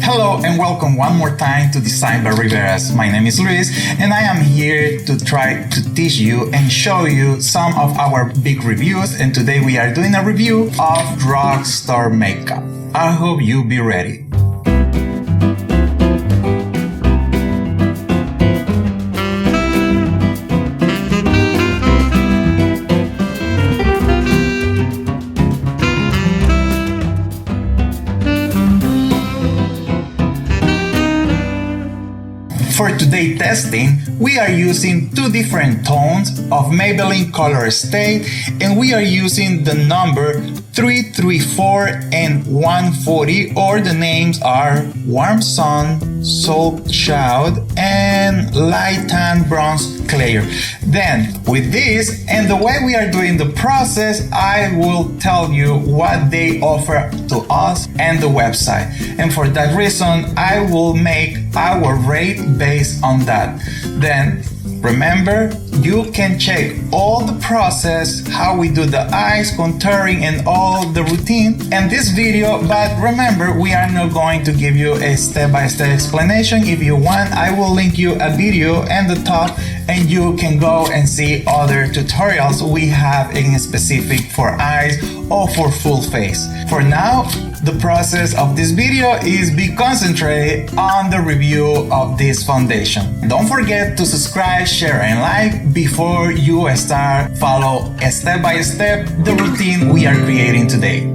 Hello and welcome one more time to Design by Riveras. My name is Luis and I am here to try to teach you and show you some of our big reviews, and today we are doing a review of drugstore makeup. I hope you'll be ready. For today's testing, we are using two different tones of Maybelline Color Stay, and we are using the number 334 and 140, or the names are Warm Sun, Soul Child, and Light Tan Bronze Clear. Then, with this and the way we are doing the process, I will tell you what they offer to us and the website. And for that reason, I will make our rate based on that. Then, remember, you can check all the process, how we do the eyes, contouring, and all the routine in this video. But remember, we are not going to give you a step-by-step explanation. If you want, I will link you a video in the top and you can go and see other tutorials we have in specific for eyes or for full face. For now, the process of this video is be concentrated on the review of this foundation. Don't forget to subscribe, share, and like before you start follow step by step the routine we are creating today.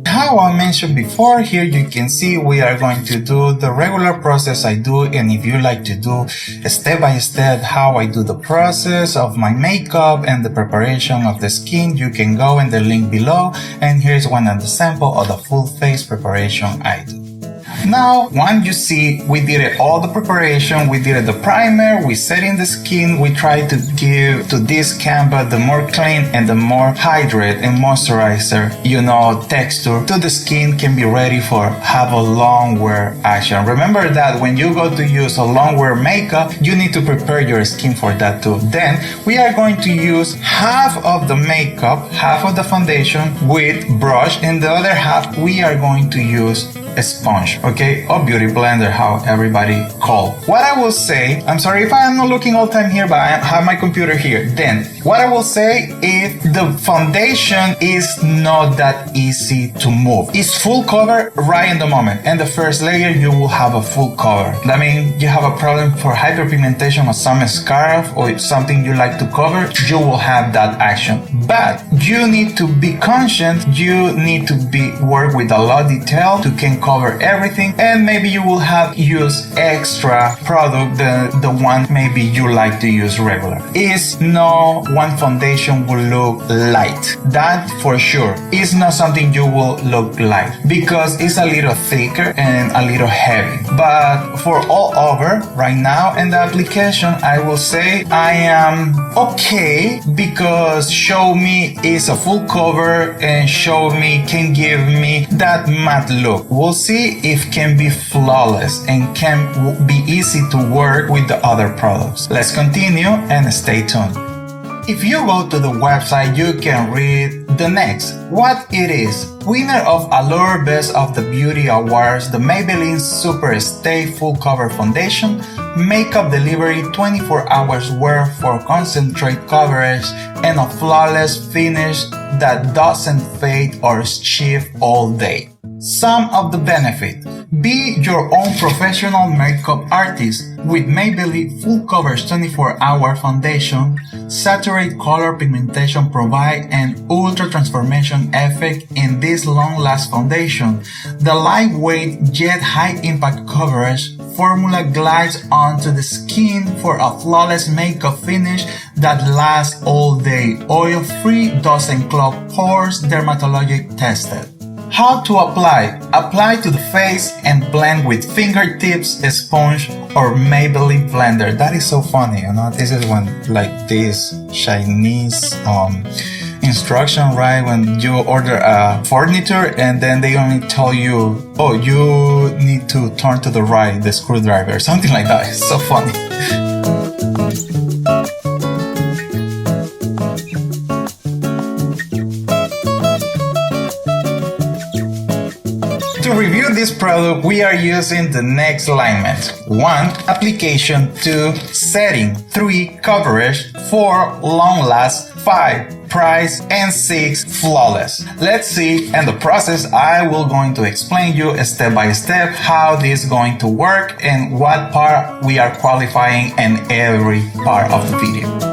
How I mentioned before, here you can see we are going to do the regular process I do, and if you like to do step by step how I do the process of my makeup and the preparation of the skin, you can go in the link below, and here's one of the sample of the full face preparation I do. Now, once you see, we did it all the preparation, we did it the primer, we set in the skin, we try to give to this canvas the more clean and the more hydrate and moisturizer, texture to the skin, can be ready for have a long wear action. Remember that when you go to use a long wear makeup, you need to prepare your skin for that too. Then we are going to use half of the makeup, half of the foundation with brush, and the other half we are going to use a sponge, okay, or beauty blender, how everybody call. What I will say, I'm sorry if I am not looking all the time here, but I have my computer here. Then what I will say, if the foundation is not that easy to move, it's full cover right in the moment, and the first layer you will have a full cover. That means you have a problem for hyperpigmentation or some scarf or something you like to cover, you will have that action. But you need to be conscious, you need to work with a lot of detail to can cover everything, and maybe you will have use extra product than the one maybe you like to use regular. Is no one foundation will look light, that for sure is not something you will look light, because it's a little thicker and a little heavy. But for all over right now in the application, I will say I am okay, because Show Me is a full cover and Show Me can give me that matte look. We'll see if can be flawless and can be easy to work with the other products. Let's continue and stay tuned. If you go to the website, you can read the next. What it is. Winner of Allure Best of the Beauty Awards, the Maybelline Superstai Full Cover Foundation, makeup delivery 24 hours wear for concentrate coverage and a flawless finish that doesn't fade or shift all day. Some of the benefit. Be your own professional makeup artist with Maybelline Full Coverage 24-Hour Foundation. Saturate color pigmentation provide an ultra transformation effect in this long-last foundation. The lightweight yet high-impact coverage formula glides onto the skin for a flawless makeup finish that lasts all day. Oil-free, doesn't clog pores, dermatologic tested. How to apply? Apply to the face and blend with fingertips, a sponge, or Maybelline blender. That is so funny, this is one like this Chinese instruction, right? When you order a furniture and then they only tell you, oh, you need to turn to the right, the screwdriver, something like that. It's so funny. To review this product, we are using the next alignment. 1. Application. 2. Setting. 3. Coverage. 4. Long last. 5. Price. And 6. Flawless. Let's see. In the process, I will going to explain you step by step how this is going to work and what part we are qualifying in every part of the video.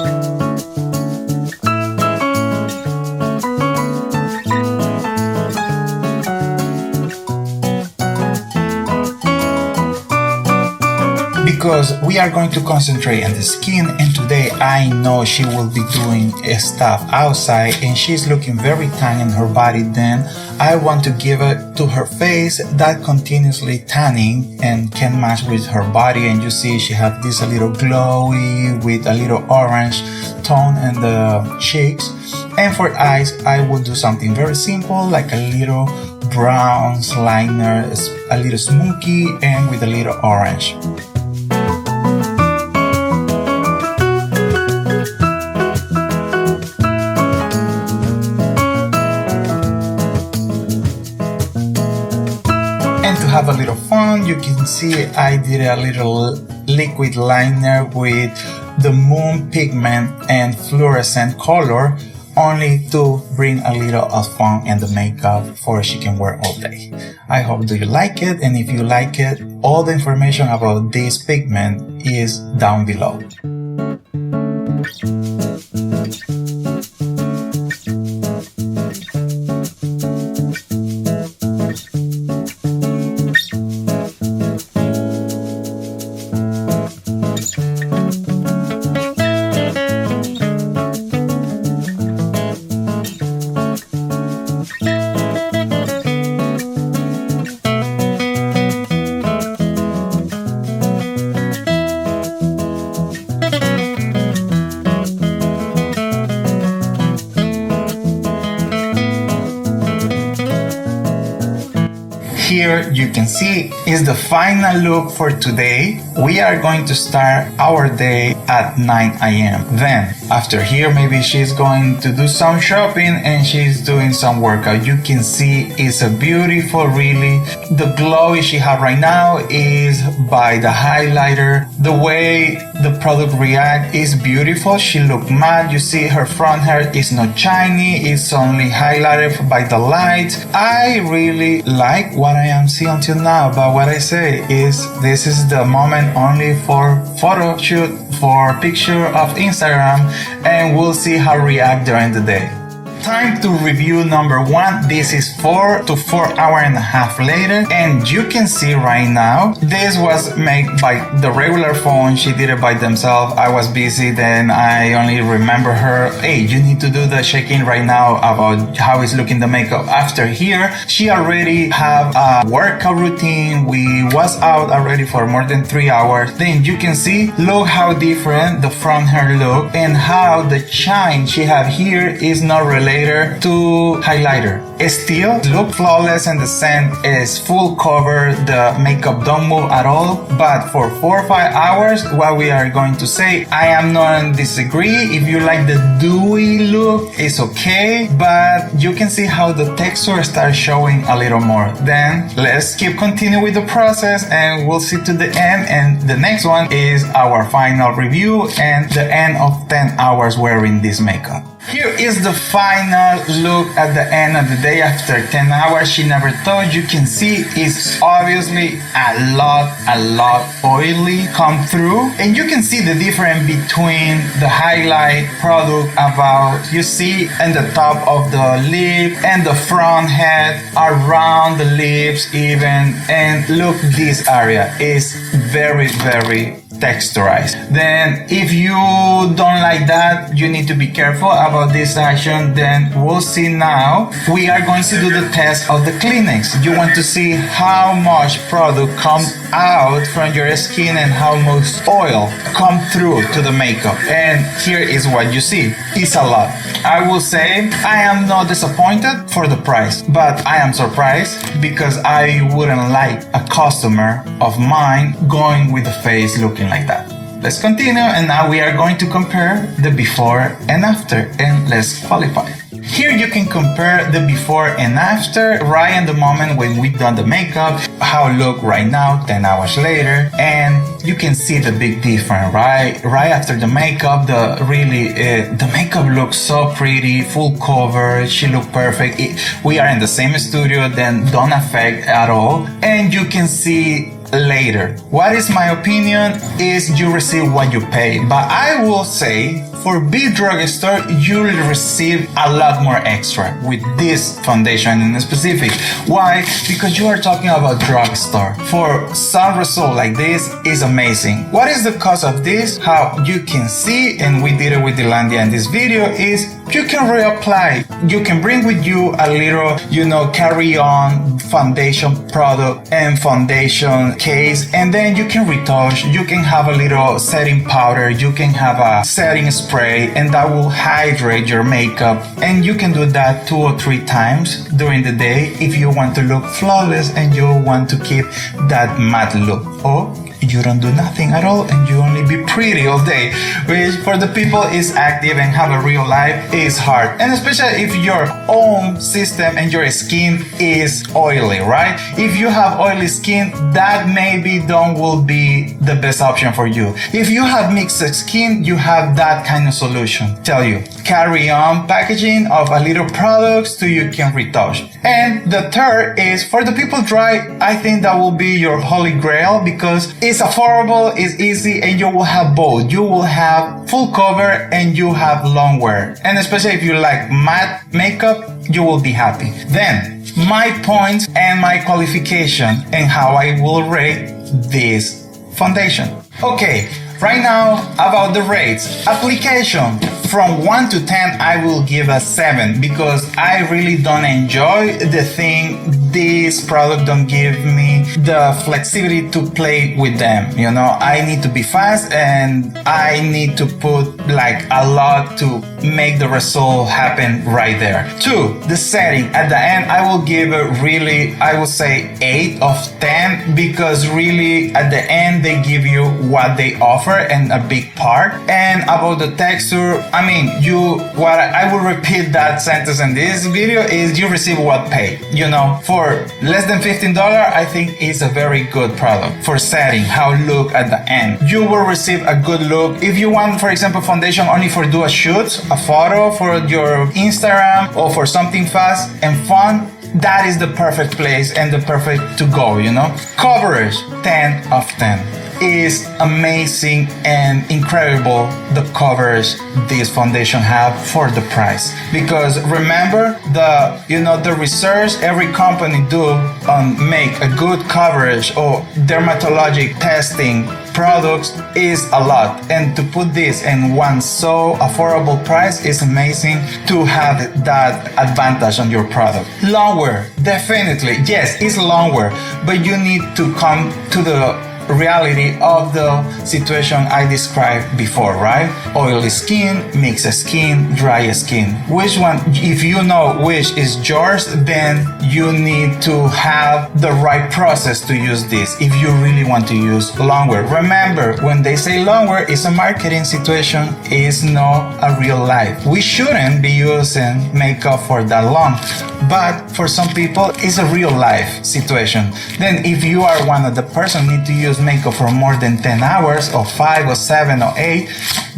Because we are going to concentrate on the skin, and today I know she will be doing stuff outside and she's looking very tan in her body, then I want to give it to her face that continuously tanning and can match with her body. And you see she have this a little glowy with a little orange tone in the cheeks. And for eyes, I will do something very simple like a little brown liner, a little smoky and with a little orange. Have a little fun, you can see I did a little liquid liner with the moon pigment and fluorescent color, only to bring a little of fun in the makeup for she can wear all day. I hope do you like it, and if you like it, all the information about this pigment is down below. Here you can see is the final look for today. We are going to start our day at 9 a.m. Then after here, maybe she's going to do some shopping and she's doing some workout. You can see it's a beautiful, really. The glow she have right now is by the highlighter. The way the product react is beautiful. She look matte. You see her front hair is not shiny. It's only highlighted by the light. I really like what I am seeing until now, but what I say is this is the moment only for photo shoot, for picture of Instagram, and we'll see how react during the day. Time to review number 1. This is 4 to 4 hour and a half later, and you can see right now this was made by the regular phone. She did it by themselves. I was busy, then I only remember her, hey, you need to do the check-in right now about how is looking the makeup. After here, she already have a workout routine. We was out already for more than 3 hours. Then you can see, look how different the front hair look and how the shine she have here is not related to highlighter. Still look flawless, and the scent is full cover. The makeup don't move at all. But for 4 or 5 hours, what we are going to say, I am not disagree. If you like the dewy look, it's okay. But you can see how the texture starts showing a little more. Then let's keep continue with the process, and we'll see to the end. And the next one is our final review and the end of 10 hours wearing this makeup. Here is the final look at the end of the day after 10 hours. She never thought. You can see it's obviously a lot oily come through, and you can see the difference between the highlight product about, you see in the top of the lip and the front head, around the lips even, and look, this area is very texturized. Then if you don't like that, you need to be careful about this action. Then we'll see now. We are going to do the test of the Kleenex. You want to see how much product comes out from your skin and how much oil come through to the makeup. And here is what you see. It's a lot. I will say I am not disappointed for the price, but I am surprised because I wouldn't like a customer of mine going with the face looking like that. Let's continue, and now we are going to compare the before and after, and let's qualify. Here you can compare the before and after, right in the moment when we done the makeup, how it look right now, 10 hours later, and you can see the big difference, right? Right after the makeup, the makeup looks so pretty, full cover, she looked perfect. We are in the same studio, then don't affect at all, and you can see later. What is my opinion is you receive what you pay, but I will say for big drugstore you will receive a lot more extra with this foundation in specific. Why? Because you are talking about drugstore. For some result like this is amazing. What is the cost of this? How you can see, and we did it with Delandia in this video, is you can reapply. You can bring with you a little, carry on foundation product and foundation case, and then you can retouch. You can have a little setting powder, you can have a setting spray, and that will hydrate your makeup. And you can do that 2 or 3 times during the day if you want to look flawless and you want to keep that matte look. Or you don't do nothing at all and you only be pretty all day, which for the people is active and have a real life is hard. And especially if your own system and your skin is oily, right? If you have oily skin, that maybe will be the best option for you. If you have mixed skin, you have that kind of solution. Tell you, carry on packaging of a little products so you can retouch. And the third is for the people dry, I think that will be your holy grail because it's affordable, it's easy, and you will have both. You will have full cover and you have long wear. And especially if you like matte makeup, you will be happy. Then, my points and my qualification and how I will rate this foundation. Okay, right now about the rates. Application. From 1 to 10, I will give a 7 because I really don't enjoy the thing. This product don't give me the flexibility to play with them. I need to be fast and I need to put like a lot to make the result happen right there. 2, the setting. At the end, I will give it really, I would say 8 of 10 because really at the end, they give you what they offer and a big part. And about the texture, I will repeat that sentence in this video is you receive what pay. For less than $15, I think is a very good product. For setting, how look at the end, you will receive a good look. If you want, for example, foundation only for do a shoot, a photo for your Instagram or for something fast and fun, that is the perfect place and the perfect to go, Coverage, 10 of 10. Is amazing and incredible the coverage this foundation have for the price, because remember the research every company do on make a good coverage or dermatologic testing products is a lot, and to put this in one so affordable price is amazing to have that advantage on your product. Long wear, definitely yes, it's long wear, but you need to come to the reality of the situation I described before, right? Oily skin, mixed skin, dry skin. Which one, if you know which is yours, then you need to have the right process to use this if you really want to use longwear. Remember, when they say longwear, it's a marketing situation, it's not a real life. We shouldn't be using makeup for that long, but for some people, it's a real life situation. Then if you are one of the person need to use makeup for more than 10 hours or 5 or 7 or 8,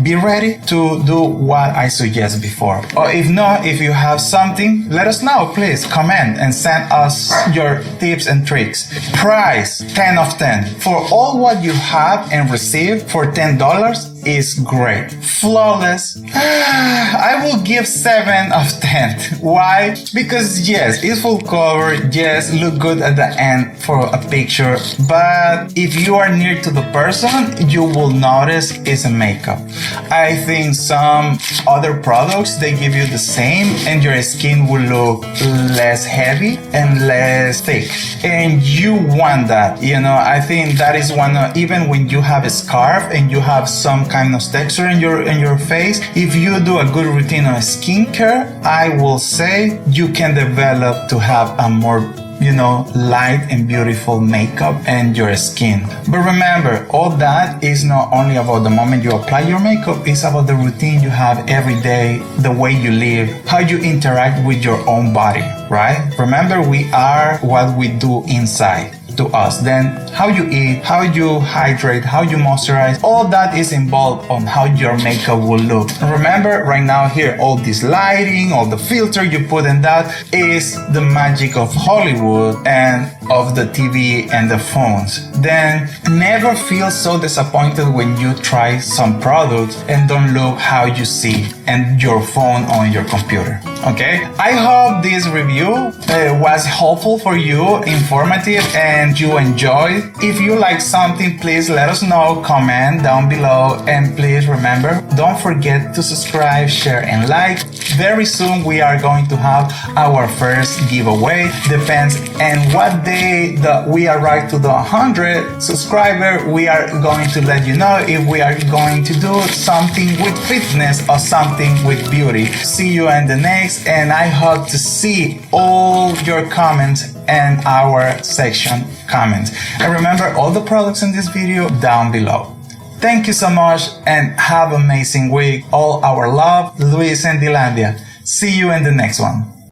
be ready to do what I suggest before. Or if not, if you have something, let us know, please comment and send us your tips and tricks. Price, 10 of 10. For all what you have and receive for $10 is great. Flawless, I will give 7 of 10. Why? Because yes, it's full cover, yes, look good at the end for a picture, but if you are near to the person, you will notice it's a makeup. I think some other products, they give you the same and your skin will look less heavy and less thick, and you want that, I think that is one of, even when you have a scarf and you have some kind of texture in your face, if you do a good routine of skincare, I will say you can develop to have a more light and beautiful makeup and your skin. But remember, all that is not only about the moment you apply your makeup, it's about the routine you have every day, the way you live, how you interact with your own body, right? Remember, we are what we do inside to us. Then how you eat, how you hydrate, how you moisturize, all that is involved on how your makeup will look. Remember, right now here, all this lighting, all the filter you put in that is the magic of Hollywood and of the TV and the phones. Then never feel so disappointed when you try some products and don't look how you see and your phone on your computer. Okay, I hope this review was helpful for you, informative, and you enjoyed. If you like something, please let us know, comment down below, and please remember, don't forget to subscribe, share, and like. Very soon we are going to have our first giveaway. Depends on what day that we arrive to the 100 subscriber, we are going to let you know if we are going to do something with fitness or something with beauty. See you in the next, and I hope to see all your comments and our section comments. And remember, all the products in this video down below. Thank you so much and have an amazing week. All our love, Luis and Dilandia. See you in the next one.